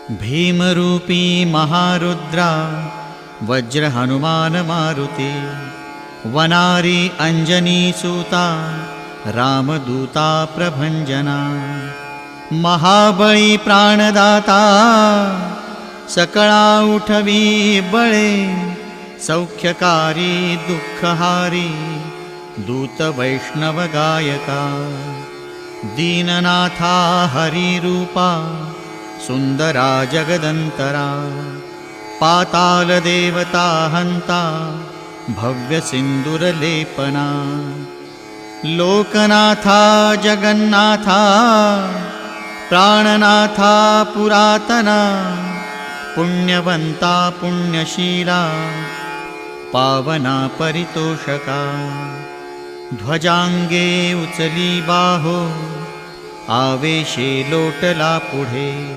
भीमरूपी महारुद्रा वज्र हनुमान मारुति वनारी अंजनी सूता रामदूता प्रभंजना महाबळी प्राणदाता सकळा उठवी बळे सौख्यकारी दुःखहारी दूत वैष्णव गायका दीननाथा हरिरूपा सुंदरा जगदंतरा पाताल देवता हंता भव्य सिंदूरलेपना लोकनाथा जगन्नाथा प्राणनाथा पुरातना पुण्यवंता पुण्यशीला पावना परितोषका ध्वजांगे उचली बाहो आवेशे लोटला पुढे।